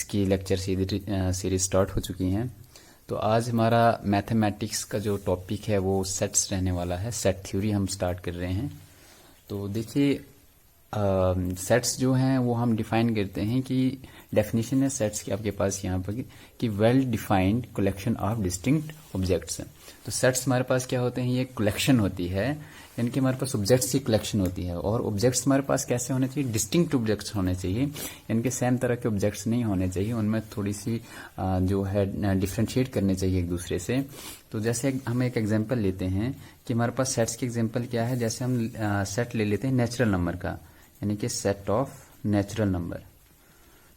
की lecture series start हो चुकी हैं। तो आज हमारा मैथमेटिक्स का जो टॉपिक है वो सेट्स रहने वाला है। सेट थ्योरी हम स्टार्ट कर रहे हैं। तो देखिए सेट्स जो हैं वो हम डिफाइन करते हैं कि डेफिनेशन है सेट्स की आपके पास यहाँ पर कि well defined collection of distinct objects. तो सेट्स हमारे पास क्या होते हैं, ये कलेक्शन होती है, यानी कि हमारे पास ऑब्जेक्ट्स की कलेक्शन होती है। और ऑब्जेक्ट्स हमारे पास कैसे होने चाहिए, डिस्टिंक्ट ऑब्जेक्ट्स होने चाहिए, यानी कि सेम तरह के ऑब्जेक्ट्स नहीं होने चाहिए, उनमें थोड़ी सी जो है डिफ्रेंशिएट करने चाहिए एक दूसरे से। तो जैसे हम एक एग्जांपल लेते हैं कि हमारे पास सेट्स की एग्जांपल क्या है, जैसे हम सेट ले लेते हैं नेचुरल नंबर का, यानी कि सेट ऑफ नेचुरल नंबर।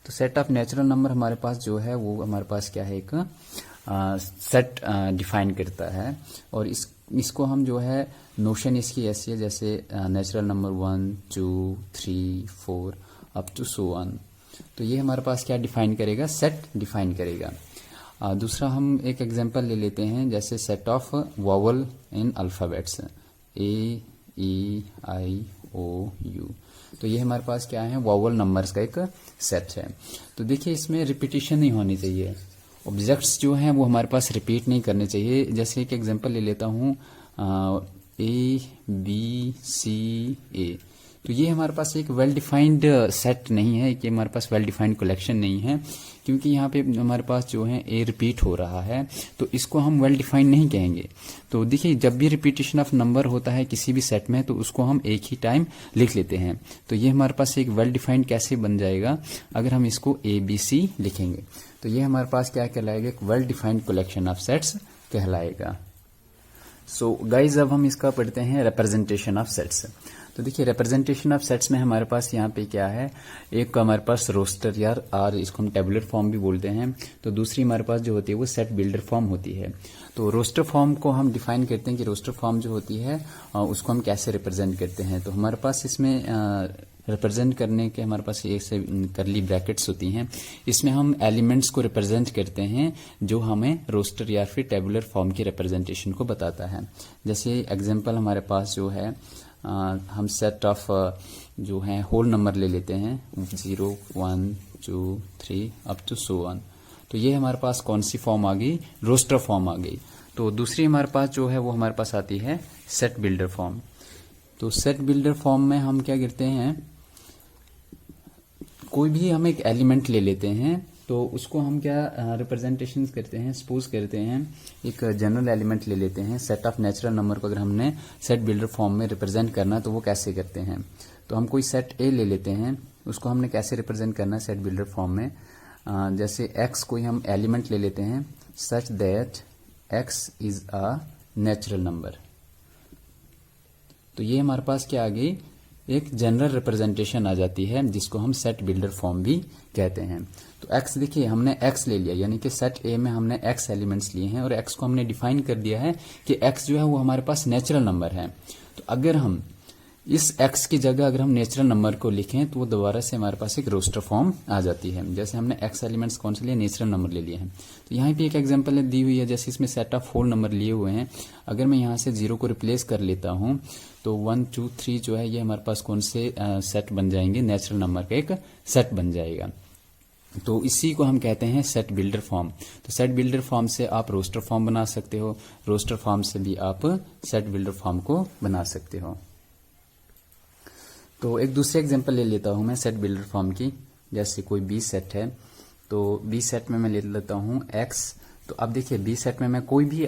तो सेट ऑफ नेचुरल नंबर हमारे पास जो है वो हमारे पास क्या है, एक सेट डिफाइन करता है। और इसको हम जो है नोशन इसकी ऐसी है, जैसे natural number 1 2 3 4 up to so on. तो ये हमारे पास क्या डिफाइन करेगा, सेट डिफाइन करेगा। दूसरा हम एक एग्जांपल ले लेते हैं, जैसे set of vowel in alphabets A E I O U. तो ये हमारे पास क्या है, वोवल नंबर्स का एक सेट है। तो देखिए इसमें रिपीटिशन नहीं होनी चाहिए, ऑब्जेक्ट्स जो हैं वो हमारे पास रिपीट नहीं करने चाहिए। जैसे एक एग्जांपल ले लेता हूँ ए बी सी ए। तो ये हमारे पास एक वेल डिफाइंड सेट नहीं है, कि हमारे पास वेल डिफाइंड कलेक्शन नहीं है, क्योंकि यहाँ पे हमारे पास जो है ए रिपीट हो रहा है, तो इसको हम वेल डिफाइंड नहीं कहेंगे। तो देखिए जब भी रिपीटेशन ऑफ नंबर होता है किसी भी सेट में, तो उसको हम एक ही टाइम लिख लेते हैं। तो ये हमारे पास एक वेल डिफाइंड कैसे बन जाएगा, अगर हम इसको ए बी सी लिखेंगे, तो ये हमारे पास क्या कहलाएगा, एक well defined collection of sets कहलाएगा। सो गाइज अब हम इसका पढ़ते हैं रिप्रेजेंटेशन ऑफ सेट्स। तो देखिए रिप्रेजेंटेशन ऑफ सेट्स में हमारे पास यहाँ पे क्या है, एक हमारे पास रोस्टर यार और इसको हम टेबुलर फॉर्म भी बोलते हैं। तो दूसरी हमारे पास जो होती है वो सेट बिल्डर फॉर्म होती है। तो रोस्टर फॉर्म को हम डिफाइन करते हैं कि रोस्टर फॉर्म जो होती है उसको हम कैसे रिप्रेजेंट करते हैं। तो हमारे पास इसमें रिप्रेजेंट करने के हमारे पास एक से करली ब्रैकेट्स होती हैं, इसमें हम एलिमेंट्स को रिप्रेजेंट करते हैं जो हमें रोस्टर या फिर टेबुलर फॉर्म की रिप्रेजेंटेशन को बताता है। जैसे एग्जांपल हमारे पास जो है हम सेट ऑफ जो है होल नंबर ले लेते हैं 0 1 2 3 अप टू सो ऑन। तो ये हमारे पास कौन सी फॉर्म आ गई, रोस्टर फॉर्म आ गई। तो दूसरी हमारे पास जो है वो हमारे पास आती है सेट बिल्डर फॉर्म। तो सेट बिल्डर फॉर्म में हम क्या करते हैं, कोई भी हम एक एलिमेंट ले लेते हैं, तो उसको हम क्या रिप्रेजेंटेशन करते हैं, सपोज करते हैं एक जनरल एलिमेंट ले लेते हैं। सेट ऑफ नेचुरल नंबर को अगर हमने सेट बिल्डर फॉर्म में रिप्रेजेंट करना तो वो कैसे करते हैं, तो हम कोई सेट ए ले लेते हैं, उसको हमने कैसे रिप्रेजेंट करना है सेट बिल्डर फॉर्म में। जैसे एक्स कोई हम एलिमेंट ले लेते हैं such that x is a natural number. तो ये हमारे पास क्या आ गई, एक जनरल रिप्रेजेंटेशन आ जाती है, जिसको हम सेट बिल्डर फॉर्म भी कहते हैं। तो x देखिए हमने x ले लिया, यानी कि सेट A में हमने x एलिमेंट्स लिए हैं और x को हमने डिफाइन कर दिया है कि x जो है वो हमारे पास नेचुरल नंबर है। तो अगर हम इस x की जगह अगर हम नेचुरल नंबर को लिखें तो वो दोबारा से हमारे पास एक रोस्टर फॉर्म आ जाती है। जैसे हमने x एलिमेंट्स कौन से लिए, नेचुरल नंबर ले लिए हैं। तो यहाँ पे एक एग्जांपल दी हुई है, जैसे इसमें सेट ऑफ होल नंबर लिए हुए हैं, अगर मैं यहाँ से 0 को रिप्लेस कर लेता हूँ तो 1 2 3 जो है ये हमारे पास कौन से सेट बन जाएंगे, नेचुरल नंबर का एक सेट बन जाएगा। तो इसी को हम कहते हैं सेट बिल्डर फॉर्म। तो सेट बिल्डर फॉर्म से आप रोस्टर फॉर्म बना सकते हो, रोस्टर फॉर्म से भी आप सेट बिल्डर फॉर्म को बना सकते हो। तो एक दूसरे एग्जांपल ले लेता हूं मैं सेट बिल्डर फॉर्म की। जैसे कोई बी सेट है, तो बी सेट में मैं ले लेता हूं एक्स। तो अब देखिए बी सेट में मैं कोई भी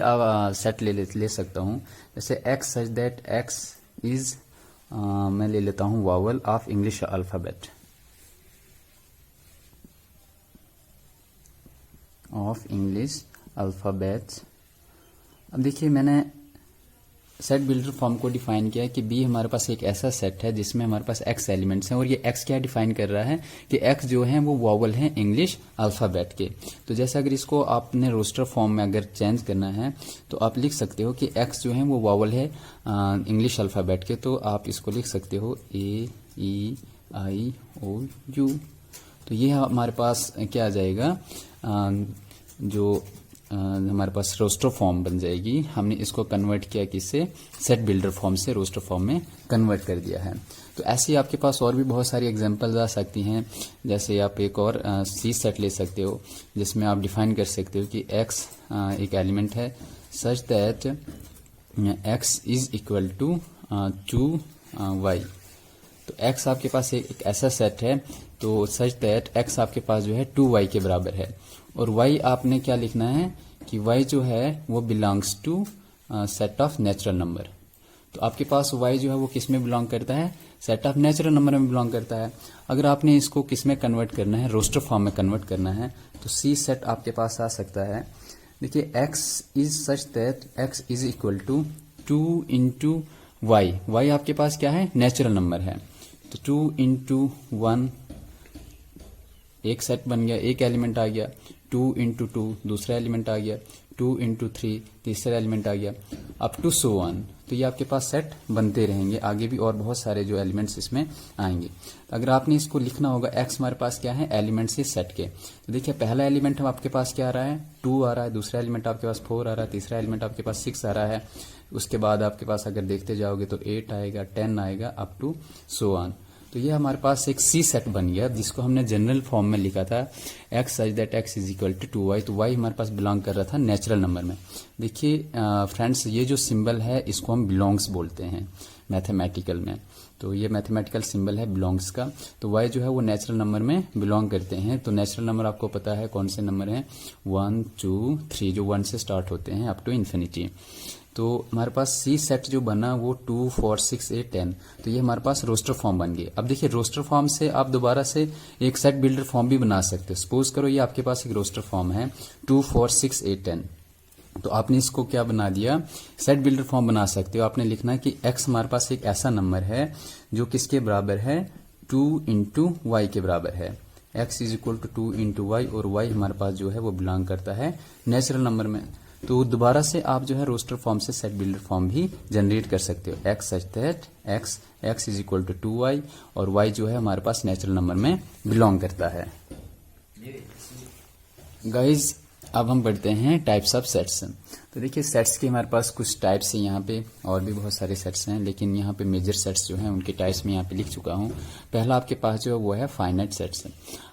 सेट ले सकता हूं, जैसे x such that x is मैं ले लेता हूं vowel of English alphabet of English alphabet. अब देखिए मैंने सेट बिल्डर फॉर्म को डिफाइन किया है कि बी हमारे पास एक ऐसा सेट है जिसमें हमारे पास एक्स एलिमेंट्स हैं, और ये एक्स क्या डिफाइन कर रहा है कि एक्स जो है वो वॉवल है इंग्लिश अल्फाबेट के। तो जैसे अगर इसको आपने रोस्टर फॉर्म में अगर चेंज करना है तो आप लिख सकते हो कि एक्स जो है वो वॉवल है इंग्लिश अल्फाबेट के, तो आप इसको लिख सकते हो ए ई आई ओ यू। तो ये हमारे पास क्या आ जाएगा, जो हमारे पास रोस्टर फॉर्म बन जाएगी। हमने इसको कन्वर्ट किया किससे, सेट बिल्डर फॉर्म से रोस्टर फॉर्म में कन्वर्ट कर दिया है। तो ऐसे ही आपके पास और भी बहुत सारी एग्जांपल्स आ सकती हैं। जैसे आप एक और सी सेट ले सकते हो जिसमें आप डिफाइन कर सकते हो कि x एक एलिमेंट है such that x is equal to 2y। तो x आपके पास एक ऐसा सेट है तो सच दैट x आपके पास जो है 2y के बराबर है, और y आपने क्या लिखना है कि y जो है वो belongs to set of natural number. तो आपके पास y जो है वो किस में बिलोंग करता है, सेट ऑफ नेचुरल नंबर में बिलोंग करता है। अगर आपने इसको किस में कन्वर्ट करना है, रोस्टर फॉर्म में कन्वर्ट करना है, तो सी सेट आपके पास आ सकता है। देखिए x is such that x is equal to 2 into Y. Y आपके पास क्या है, नेचुरल नंबर है। तो 2 इंटू 1 एक सेट बन गया, एक एलिमेंट आ गया। 2 इंटू 2 दूसरा एलिमेंट आ गया। 2 इंटू 3 तीसरा एलिमेंट आ गया, अप टू सो ऑन। तो ये आपके पास सेट बनते रहेंगे, आगे भी और बहुत सारे जो एलिमेंट्स इसमें आएंगे। अगर आपने इसको लिखना होगा, x हमारे पास क्या है, एलिमेंट्स इस सेट के। तो देखिए पहला एलिमेंट आपके पास क्या आ रहा है, 2 आ रहा है। दूसरा एलिमेंट आपके पास 4 आ रहा है। तीसरा एलिमेंट आपके पास 6 आ रहा है। उसके बाद आपके पास अगर देखते जाओगे तो 8 आएगा, 10 आएगा, अप टू सो ऑन। तो ये हमारे पास एक सी सेट बन गया जिसको हमने जनरल फॉर्म में लिखा था, x such that x is equal to 2y। तो y हमारे पास बिलोंग कर रहा था नेचुरल नंबर में। देखिए फ्रेंड्स, ये जो सिंबल है इसको हम बिलोंग्स बोलते हैं मैथमेटिकल में। तो ये मैथमेटिकल सिंबल है बिलोंग्स का। तो y जो है वो नेचुरल नंबर में बिलोंग करते हैं। तो नेचुरल नंबर आपको पता है कौन से नंबर हैं, 1 2 3, जो 1 से स्टार्ट होते हैं अप टू इन्फिनिटी। तो हमारे पास सी सेट जो बना वो 2 4 6 8 10। तो ये हमारे पास रोस्टर फॉर्म बन गई। अब देखिए रोस्टर फॉर्म से आप दोबारा से एक सेट बिल्डर फॉर्म भी बना सकते हो। सपोज करो ये आपके पास एक रोस्टर फॉर्म है 2 4 6 8 10। तो आपने इसको क्या बना दिया, सेट बिल्डर फॉर्म बना सकते हो। आपने लिखना है कि x हमारे पास एक ऐसा नंबर है जो किसके बराबर है, 2 इंटू वाई के बराबर है। x is equal to 2 into Y, और y हमारे पास जो है वो बिलोंग करता है नेचुरल नंबर में। तो दोबारा से आप जो है रोस्टर फॉर्म से सेट बिल्डर फॉर्म भी जनरेट कर सकते हो। x such that x is equal to 2y, और y जो है हमारे पास नेचुरल नंबर में बिलोंग करता है। गाइज अब हम बढ़ते हैं टाइप्स ऑफ सेट्स। तो देखिए सेट्स के हमारे पास कुछ टाइप्स हैं यहाँ पे, और भी बहुत सारे सेट्स हैं, लेकिन यहाँ पे मेजर सेट्स जो हैं उनके टाइप्स में यहाँ पे लिख चुका हूँ। पहला आपके पास जो है वो है फाइनाइट सेट्स।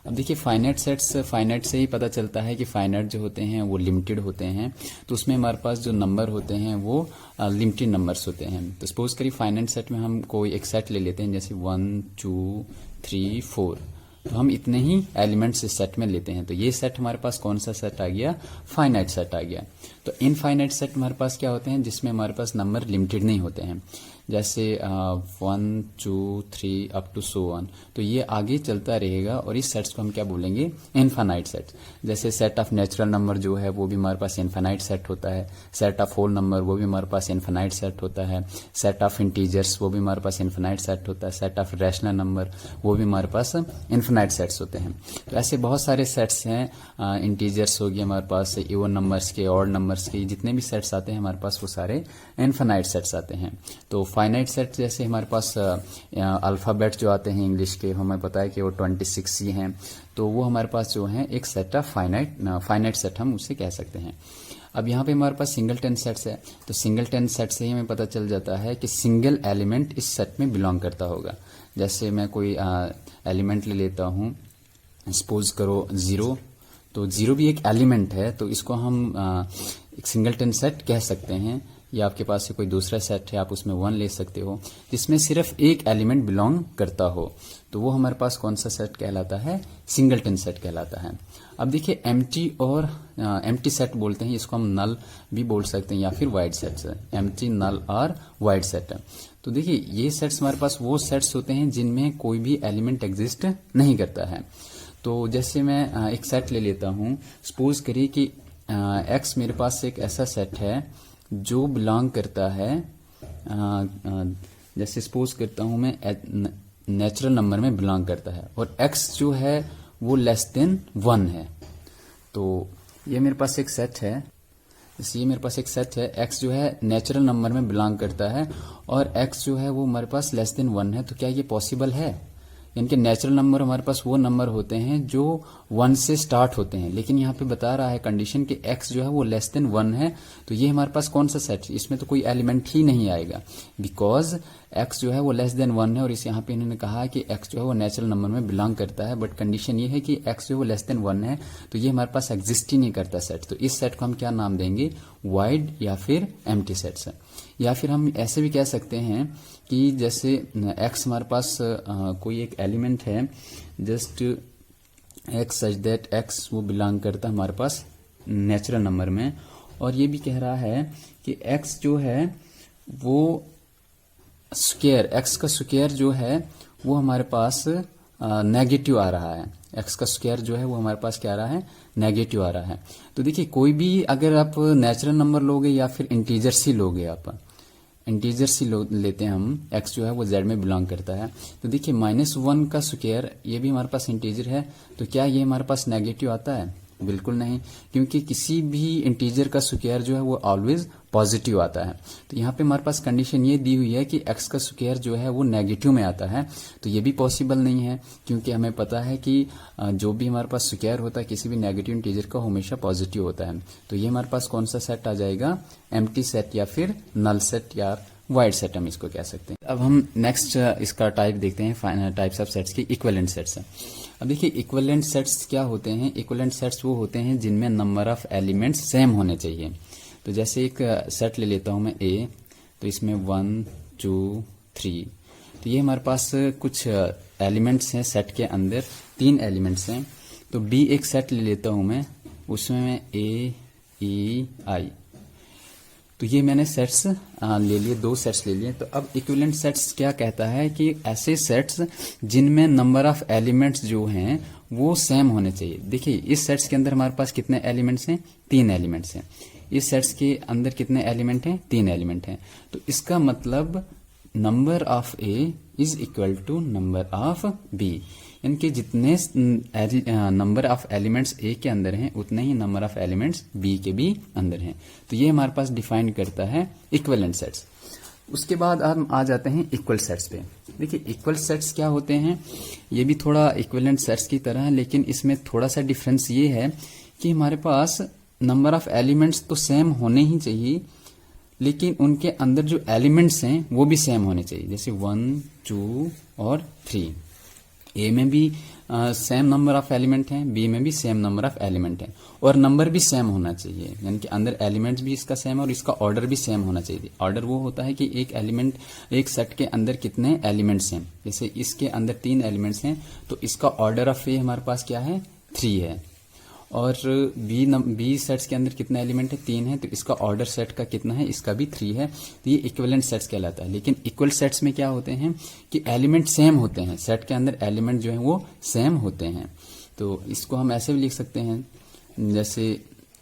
अब देखिए फाइनाइट सेट्स, फाइनाइट से ही पता चलता है कि फाइनाइट जो होते हैं वो लिमिटेड होते हैं। तो उसमें हमारे पास जो नंबर होते हैं वो लिमिटेड नंबर्स होते हैं। तो सपोज करिए फाइनाइट सेट में हम कोई एक सेट ले लेते हैं, जैसे 1 2 3 4। तो हम इतने ही एलिमेंट्स इस सेट में लेते हैं। तो ये सेट हमारे पास कौन सा सेट आ गया, फाइनाइट सेट आ गया। तो इनफाइनाइट सेट हमारे पास क्या होते हैं, जिसमें हमारे पास नंबर लिमिटेड नहीं होते हैं, जैसे 1 2 3 अप टू सो ऑन। तो ये आगे चलता रहेगा, और इस सेट्स को हम क्या बोलेंगे, इनफाइनाइट सेट। जैसे सेट ऑफ नेचुरल नंबर जो है वो भी हमारे पास इनफाइनाइट सेट होता है। सेट ऑफ होल नंबर वो भी हमारे पास इनफाइनाइट सेट होता है। सेट ऑफ इंटीजर्स वो भी हमारे पास इनफाइनाइट सेट होता है। सेट ऑफ रैशनल नंबर वो भी हमारे पास इनफाइनाइट सेट्स होते हैं। तो ऐसे बहुत सारे सेट्स हैं। इंटीजर्स हो गए हमारे पास, इवन नंबर्स के, ऑड नंबर्स के, जितने भी सेट्स आते हैं हमारे पास वो सारे इनफाइनाइट सेट्स आते हैं। तो फाइनाइट सेट जैसे हमारे पास अल्फाबेट जो आते हैं इंग्लिश के, हमें पता है कि वो 26 ही हैं। तो वो हमारे पास जो है एक सेट ऑफ फाइनाइट सेट हम उसे कह सकते हैं। अब यहाँ पे हमारे पास सिंगल टेन सेट्स है। तो सिंगल टेन सेट से ही हमें पता चल जाता है कि सिंगल एलिमेंट इस सेट में बिलोंग करता होगा। जैसे मैं कोई एलिमेंट ले लेता हूँ, सपोज करो 0। तो 0 भी एक एलिमेंट है, तो इसको हम एक सिंगल टेन सेट कह सकते हैं। या आपके पास कोई दूसरा सेट है, आप उसमें 1 ले सकते हो, जिसमें सिर्फ एक एलिमेंट बिलोंग करता हो। तो वो हमारे पास कौन सा सेट कहलाता है, सिंगल टेन सेट कहलाता है। अब देखिए एम्प्टी और एम्प्टी सेट बोलते हैं, इसको हम नल भी बोल सकते हैं या फिर वाइड सेट्स। एम्प्टी, नल और वाइड सेट। तो देखिए ये सेट्स हमारे पास वो सेट्स होते हैं जिनमें कोई भी एलिमेंट एग्जिस्ट नहीं करता है। तो जैसे मैं एक सेट ले लेता हूँ, सपोज करिए कि एक्स मेरे पास एक ऐसा सेट है जो बिलोंग करता है, जैसे सपोज करता हूं मैं नेचुरल नंबर में बिलोंग करता है, और x जो है वो लेस देन 1 है। तो ये मेरे पास एक सेट है, जैसे ये मेरे पास एक सेट है, x जो है नेचुरल नंबर में बिलोंग करता है, और x जो है वो हमारे पास लेस देन 1 है। तो क्या ये पॉसिबल है? यानी कि नेचुरल नंबर हमारे पास वो नंबर होते हैं जो 1 से स्टार्ट होते हैं, लेकिन यहाँ पे बता रहा है कंडीशन कि x जो है वो लेस देन 1 है, तो ये हमारे पास कौन सा सेट, इसमें तो कोई एलिमेंट ही नहीं आएगा, बिकॉज x जो है वो लेस देन 1 है, और इस यहाँ पे इन्होंने कहा है कि x जो है वो नेचुरल नंबर में बिलोंग करता है, बट कंडीशन ये है कि x जो है वो लेस देन 1 है, तो ये हमारे पास एग्जिस्ट ही नहीं करता सेट। तो इस सेट को हम क्या नाम देंगे, वाइड या फिर एम्प्टी सेट्स। या फिर हम ऐसे भी कह सकते हैं कि जैसे x हमारे पास कोई एक एलिमेंट है, just x such that x वो बिलोंग करता है हमारे पास नेचुरल नंबर में, और ये भी कह रहा है कि x जो है वो स्क्वायर, x का स्क्वायर जो है वो हमारे पास नेगेटिव आ रहा है, x का स्क्वायर जो है वो हमारे पास क्या आ रहा है, नेगेटिव आ रहा है। तो देखिए कोई भी अगर आप नेचुरल नंबर लोगे या फिर इंटीजर्स ही लोगे, आप इंटीजर्स ही लेते हैं हम, x जो है वो z में बिलोंग करता है, तो देखिए -1 का स्क्वायर ये भी हमारे पास इंटीजर है, तो क्या ये हमारे पास नेगेटिव आता है, बिल्कुल नहीं, क्योंकि किसी भी इंटीजर का स्क्वायर जो है वो ऑलवेज पॉजिटिव आता है। तो यहाँ पे हमारे पास कंडीशन ये दी हुई है कि x का स्क्वायर जो है वो नेगेटिव में आता है, तो ये भी पॉसिबल नहीं है, क्योंकि हमें पता है कि जो भी हमारे पास स्क्वायर होता है किसी भी नेगेटिव इंटीजर का हमेशा पॉजिटिव होता है। तो ये हमारे पास कौन सा सेट आ जाएगा, एम्प्टी सेट या फिर नल सेट या वाइड सेट हम इसको कह सकते हैं। अब हम नेक्स्ट इसका टाइप देखते हैं, टाइप्स ऑफ सेट्स की इक्विवेलेंट सेट्स। अब देखिए इक्विवेलेंट सेट्स क्या होते हैं, इक्विवेलेंट सेट्स वो होते हैं जिनमें नंबर ऑफ एलिमेंट्स सेम होने चाहिए। तो जैसे एक सेट ले लेता हूं मैं A, तो इसमें 1 2 3, तो ये हमारे पास कुछ एलिमेंट्स हैं सेट के अंदर, 3 एलिमेंट्स हैं। तो B एक सेट ले लेता हूं मैं, उसमें मैं A E I, तो ये मैंने सेट्स ले लिए, 2 सेट्स ले लिए। तो अब इक्विवेलेंट सेट्स क्या कहता है कि ऐसे सेट्स जिनमें नंबर ऑफ एलिमेंट्स जो हैं वो सेम होने चाहिए। देखिए इस सेट्स के अंदर हमारे पास कितने एलिमेंट्स हैं, 3 एलिमेंट्स हैं। इस सेट्स के अंदर कितने एलिमेंट हैं, 3 एलिमेंट हैं। तो इसका मतलब number of A is equal to number of B, यानी कि जितने नंबर ऑफ एलिमेंट्स A के अंदर हैं उतने ही नंबर ऑफ एलिमेंट्स B के भी अंदर हैं। तो ये हमारे पास डिफाइन करता है इक्विवेलेंट सेट्स। उसके बाद हम आ जाते हैं इक्वल सेट्स पे। देखिए इक्वल सेट्स क्या होते हैं, ये भी थोड़ा इक्विवेलेंट सेट्स की तरह है, लेकिन इसमें थोड़ा सा डिफरेंस ये है कि हमारे पास नंबर ऑफ एलिमेंट्स तो सेम होने ही चाहिए, लेकिन उनके अंदर जो एलिमेंट्स हैं वो भी सेम होने चाहिए। जैसे 1 2 और 3, A में भी सेम नंबर ऑफ एलिमेंट हैं, B में भी सेम नंबर ऑफ एलिमेंट हैं, और नंबर भी सेम होना चाहिए, यानी कि अंदर एलिमेंट्स भी इसका सेम और इसका ऑर्डर भी सेम होना चाहिए। ऑर्डर वो होता है कि एक एलिमेंट, एक सेट के अंदर कितने एलिमेंट्स हैं, जैसे इसके अंदर 3 एलिमेंट्स हैं, तो इसका ऑर्डर ऑफ A हमारे पास क्या है, 3 है, और बी सेट्स के अंदर कितना एलिमेंट है, 3 है, तो इसका ऑर्डर सेट का कितना है, इसका भी 3 है। तो ये इक्विवेलेंट सेट्स कहलाता है। लेकिन इक्वल सेट्स में क्या होते हैं कि एलिमेंट सेम होते हैं, सेट के अंदर एलिमेंट जो है वो सेम होते हैं। तो इसको हम ऐसे भी लिख सकते हैं, जैसे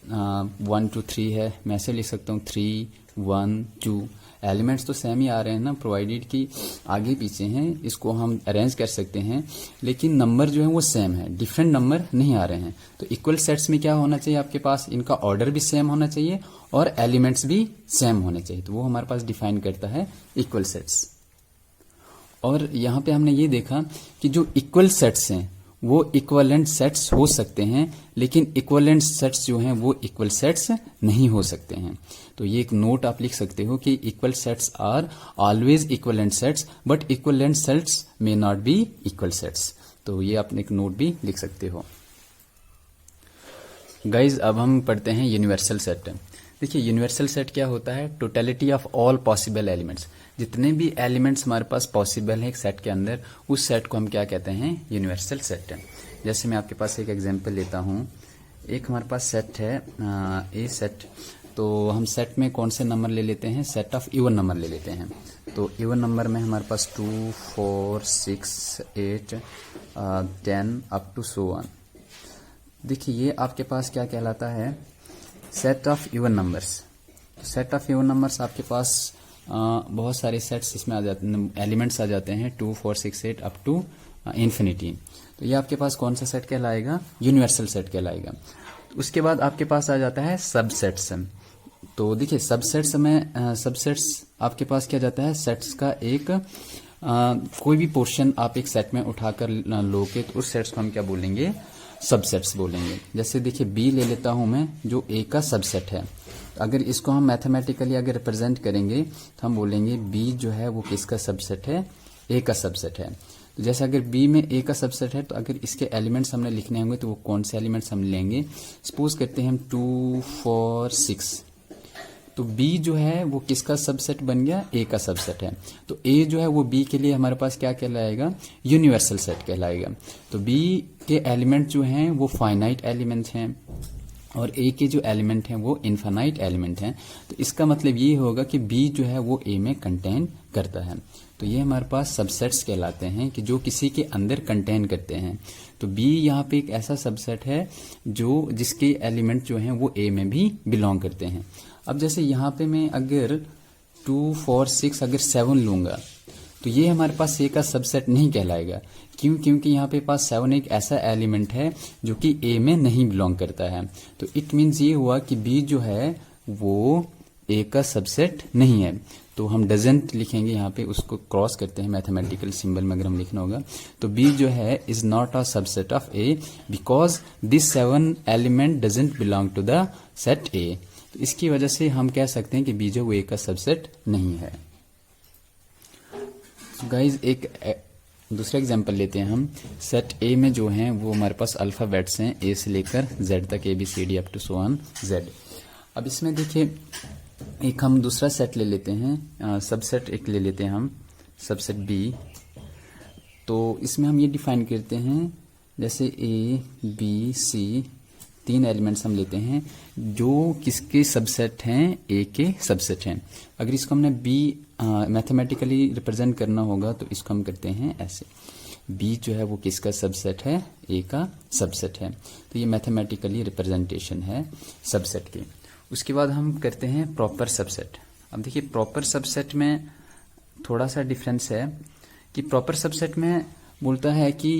1 2 3 है, मैं ऐसे लिख सकता हूँ 3 1 2, एलिमेंट्स तो सेम ही आ रहे हैं ना, प्रोवाइडेड कि आगे पीछे हैं, इसको हम अरेंज कर सकते हैं, लेकिन नंबर जो है वो सेम है, डिफरेंट नंबर नहीं आ रहे हैं। तो इक्वल सेट्स में क्या होना चाहिए आपके पास, इनका ऑर्डर भी सेम होना चाहिए और एलिमेंट्स भी सेम होने चाहिए। तो वो हमारे पास डिफाइन करता है इक्वल सेट्स। और यहाँ पे हमने ये देखा कि जो इक्वल सेट्स हैं वो इक्विवेलेंट सेट्स हो सकते हैं, लेकिन इक्विवेलेंट सेट्स जो हैं वो इक्वल सेट्स नहीं हो सकते हैं। तो ये एक नोट आप लिख सकते हो कि equal sets are always equivalent sets, but equivalent sets may not be equal sets. तो ये आप एक नोट भी लिख सकते हो। गाइज अब हम पढ़ते हैं यूनिवर्सल सेट। देखिए यूनिवर्सल सेट क्या होता है, totality of all possible elements, जितने भी एलिमेंट्स हमारे पास पॉसिबल है एक सेट के अंदर, उस सेट को हम क्या कहते हैं, यूनिवर्सल सेट। जैसे मैं आपके पास एक एग्जांपल लेता हूँ, एक हमारे पास सेट है ए सेट, तो हम सेट में कौन से नंबर ले लेते हैं, सेट ऑफ इवन नंबर ले लेते हैं। तो इवन नंबर में हमारे पास 2 4 6 8 10 अप टू सो ऑन। देखिए ये आपके पास क्या कहलाता है, set of even numbers. Set of even numbers आपके पास बहुत सारे सेट्स इसमें आ जाते हैं, एलिमेंट्स आ जाते हैं 2 4 6 8 अप टू इन्फिनिटी। तो ये आपके पास कौन सा सेट कहलाएगा, यूनिवर्सल सेट कहलाएगा। उसके बाद आपके पास आ जाता है सबसेट्स। तो देखिए सबसेट्स में सबसेट्स आपके पास क्या जाता है, सेट्स का एक कोई भी पोर्शन आप एक सेट में उठाकर लोगे तो उस सेट्स को हम क्या बोलेंगे, सबसेट्स बोलेंगे। जैसे देखिए बी ले लेता हूं मैं, जो ए का सबसेट है। अगर इसको हम मैथमेटिकली अगर रिप्रेजेंट करेंगे तो हम बोलेंगे बी जो है वो किसका सबसेट है, ए का सबसेट है। तो जैसे अगर बी में ए का सबसेट है तो अगर इसके एलिमेंट्स हमने लिखने होंगे तो वो कौन से एलिमेंट्स हम लेंगे। सपोज करते हैं हम 2, 4, 6, तो बी जो है वो किसका सबसेट बन गया, ए का सबसेट है। तो ए जो है वो बी के लिए हमारे पास क्या कहलाएगा, यूनिवर्सल सेट कहलाएगा। तो बी के एलिमेंट जो हैं वो फाइनाइट एलिमेंट हैं और ए के जो एलिमेंट हैं वो इनफाइनाइट एलिमेंट हैं। तो इसका मतलब ये होगा कि बी जो है वो ए में कंटेन करता है। तो ये हमारे पास सबसेट्स कहलाते हैं कि जो किसी के अंदर कंटेन करते हैं। तो बी यहाँ पे एक ऐसा सबसेट है जो जिसके एलिमेंट जो हैं वो ए में भी बिलोंग करते हैं। अब जैसे यहाँ पे मैं अगर 2, 4, 6 अगर 7 लूंगा तो ये हमारे पास ए का सबसेट नहीं कहलाएगा। क्यों? क्योंकि यहाँ पे पास 7 एक ऐसा एलिमेंट है जो कि ए में नहीं बिलोंग करता है। तो इट मीन्स ये हुआ कि बी जो है वो ए का सबसेट नहीं है। तो हम डजेंट लिखेंगे यहाँ पे, उसको क्रॉस करते हैं मैथमेटिकल सिंबल में अगर हम लिखना होगा। तो बी जो है is not a subset of A because this 7 element doesn't belong to the set A. तो इसकी वजह से हम कह सकते हैं कि बी जो वो ए का सबसेट नहीं है। गाइज एक दूसरा एग्जांपल लेते हैं हम। सेट ए में जो हैं वो हमारे पास अल्फाबेट्स हैं ए से लेकर जेड तक, A B C D up to so on Z. अब इसमें देखिए एक हम दूसरा सेट ले लेते हैं, सबसेट एक ले लेते हैं हम, सबसेट बी। तो इसमें हम ये डिफाइन करते हैं जैसे ए बी सी 3 एलिमेंट्स हम लेते हैं जो किसके सबसेट हैं, ए के सबसेट हैं। अगर इसको हमने बी मैथमेटिकली रिप्रेजेंट करना होगा तो इसको हम करते हैं ऐसे, बी जो है वो किसका सबसेट है, ए का सबसेट है। तो ये मैथमेटिकली रिप्रेजेंटेशन है सबसेट की। उसके बाद हम करते हैं प्रॉपर सबसेट। अब देखिए प्रॉपर सबसेट में थोड़ा सा डिफरेंस है कि प्रॉपर सबसेट में बोलता है कि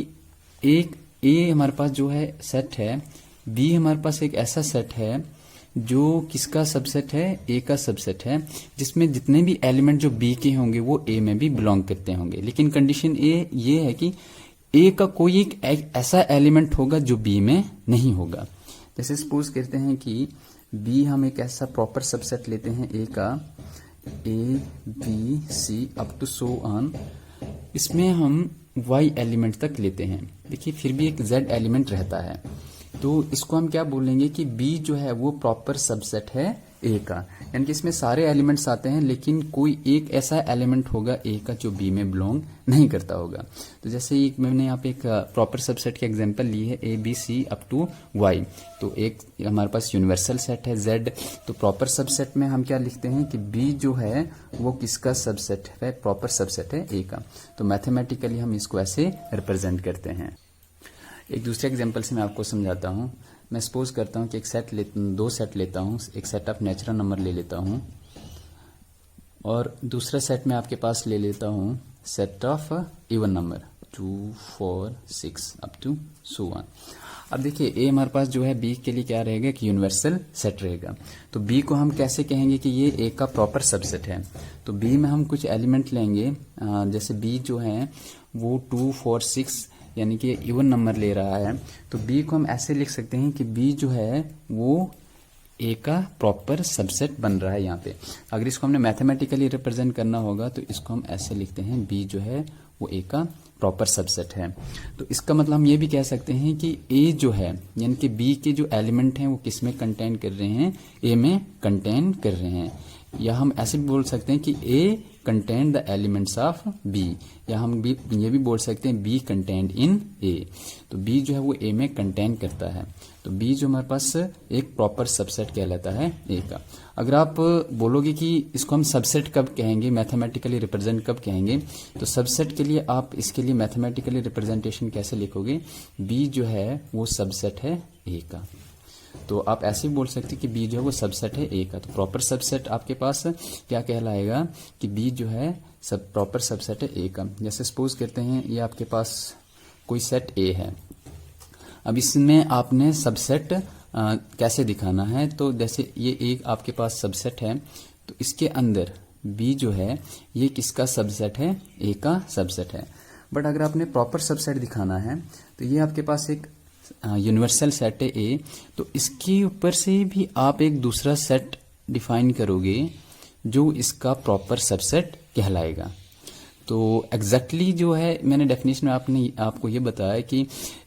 एक ए हमारे पास जो है सेट है, बी हमारे पास एक ऐसा सेट है जो किसका सबसेट है, ए का सबसेट है, जिसमें जितने भी एलिमेंट जो बी के होंगे वो ए में भी बिलोंग करते होंगे। लेकिन कंडीशन ए ये है कि ए का कोई एक ऐसा एलिमेंट होगा जो बी में नहीं होगा। जैसे सपोज करते हैं कि बी हम एक ऐसा प्रॉपर सबसेट लेते हैं ए का, A B C up to so on. इसमें हम वाई एलिमेंट तक लेते हैं। देखिए फिर भी एक जेड एलिमेंट रहता है। तो इसको हम क्या बोलेंगे कि बी जो है वो प्रॉपर सबसेट है ए का, यानी कि इसमें सारे एलिमेंट्स आते हैं लेकिन कोई एक ऐसा एलिमेंट होगा ए का जो बी में बिलोंग नहीं करता होगा। तो जैसे एक मैंने यहाँ पे एक प्रॉपर सबसेट की एग्जांपल ली है, A B C up to Y. तो एक हमारे पास यूनिवर्सल सेट है जेड। तो प्रॉपर सबसेट में हम क्या लिखते हैं कि बी जो है वो किसका सबसेट है, प्रॉपर सबसेट है ए का। तो मैथमेटिकली हम इसको ऐसे रिप्रेजेंट करते हैं। एक दूसरे एग्जांपल से मैं आपको समझाता हूँ। मैं सपोज करता हूँ कि दो सेट लेता हूँ, एक सेट ऑफ नेचुरल नंबर ले लेता हूँ और दूसरा सेट में आपके पास ले लेता हूँ set of even number 2, 4, 6 up to so on. अब देखिए ए हमारे पास जो है बी के लिए क्या रहेगा कि यूनिवर्सल सेट रहेगा। तो बी को हम कैसे कहेंगे कि ये ए का प्रॉपर सबसेट है। तो बी में हम कुछ एलिमेंट लेंगे, जैसे बी जो है वो 2, 4, 6 यानी कि इवन नंबर ले रहा है। तो बी को हम ऐसे लिख सकते हैं कि बी जो है वो ए का प्रॉपर सबसेट बन रहा है यहाँ पे। अगर इसको हमने मैथमेटिकली रिप्रेजेंट करना होगा तो इसको हम ऐसे लिखते हैं, बी जो है वो ए का प्रॉपर सबसेट है। तो इसका मतलब हम ये भी कह सकते हैं कि ए जो है यानी कि बी के जो एलिमेंट हैं वो किस में कंटेन कर रहे हैं, ए में कंटेन कर रहे हैं। या हम ऐसे भी बोल सकते हैं कि A contain the elements of B, या हम ये भी बोल सकते हैं बी कंटेन्ड इन ए। तो बी जो है वो ए में कंटेन करता है। तो बी जो हमारे पास एक प्रॉपर सबसेट कहलाता है ए का। अगर आप बोलोगे कि इसको हम सबसेट कब कहेंगे, मैथमेटिकली रिप्रेजेंट कब कहेंगे, तो सबसेट के लिए आप इसके लिए मैथमेटिकली रिप्रेजेंटेशन कैसे लिखोगे, बी जो है वो सबसेट है ए का। तो आप ऐसे भी बोल सकते हैं कि बी जो है वो सबसेट है ए का। तो प्रॉपर सबसेट आपके पास क्या कहलाएगा कि बी जो है सब प्रॉपर सबसेट है ए का। जैसे सपोज करते हैं ये आपके पास कोई सेट ए है। अब इसमें आपने सबसेट कैसे दिखाना है, तो जैसे ये एक आपके पास सबसेट है तो इसके अंदर बी जो है ये किसका सबसेट है, ए का सबसेट है। बट अगर आपने प्रॉपर सबसेट दिखाना है तो ये आपके पास एक यूनिवर्सल सेट है ए, तो इसके ऊपर से भी आप एक दूसरा सेट डिफाइन करोगे जो इसका प्रॉपर सबसेट कहलाएगा। तो एग्जैक्टली जो है मैंने डेफिनेशन में आपको ये बताया कि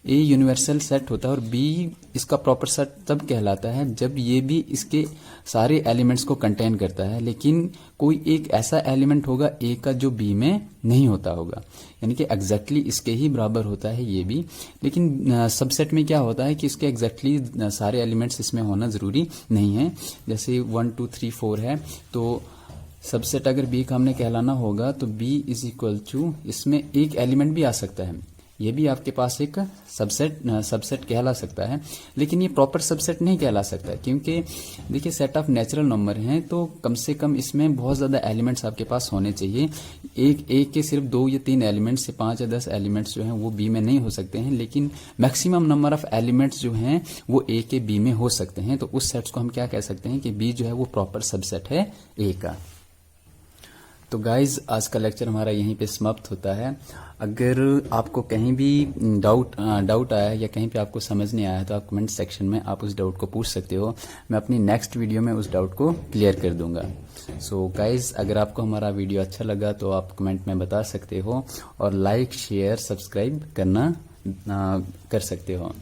ए यूनिवर्सल सेट होता है और बी इसका प्रॉपर सेट तब कहलाता है जब ये भी इसके सारे एलिमेंट्स को कंटेन करता है, लेकिन कोई एक ऐसा एलिमेंट होगा ए का जो बी में नहीं होता होगा, यानी कि एग्जैक्टली इसके ही बराबर होता है ये भी। लेकिन सबसेट में क्या होता है कि इसके एग्जैक्टली सारे एलिमेंट्स इसमें होना जरूरी नहीं है। जैसे 1 2 3 4 है, तो सबसेट अगर बी का हमने कहलाना होगा तो बी इज इक्वल टू इसमें एक एलिमेंट भी आ सकता है, ये भी आपके पास एक सबसेट कहला सकता है, लेकिन ये प्रॉपर सबसेट नहीं कहला सकता क्योंकि देखिए सेट ऑफ नेचुरल नंबर हैं तो कम से कम इसमें बहुत ज्यादा एलिमेंट्स आपके पास होने चाहिए। एक के सिर्फ 2 या 3 एलिमेंट्स से 5 या 10 एलिमेंट्स जो हैं वो बी में नहीं हो सकते हैं, लेकिन मैक्सिमम नंबर ऑफ एलिमेंट्स जो हैं वो ए के बी में हो सकते हैं। तो उस सेट्स को हम क्या कह सकते हैं कि बी जो है वो प्रॉपर सबसेट है ए का। तो गाइज आज का लेक्चर हमारा यहीं पे समाप्त होता है। अगर आपको कहीं भी डाउट आया है या कहीं पे आपको समझ नहीं आया है तो आप कमेंट सेक्शन में आप उस डाउट को पूछ सकते हो, मैं अपनी नेक्स्ट वीडियो में उस डाउट को क्लियर कर दूंगा। सो गाइज अगर आपको हमारा वीडियो अच्छा लगा तो आप कमेंट में बता सकते हो और लाइक शेयर सब्सक्राइब करना कर सकते हो।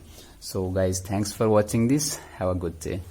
So guys thanks for watching this, have a good day.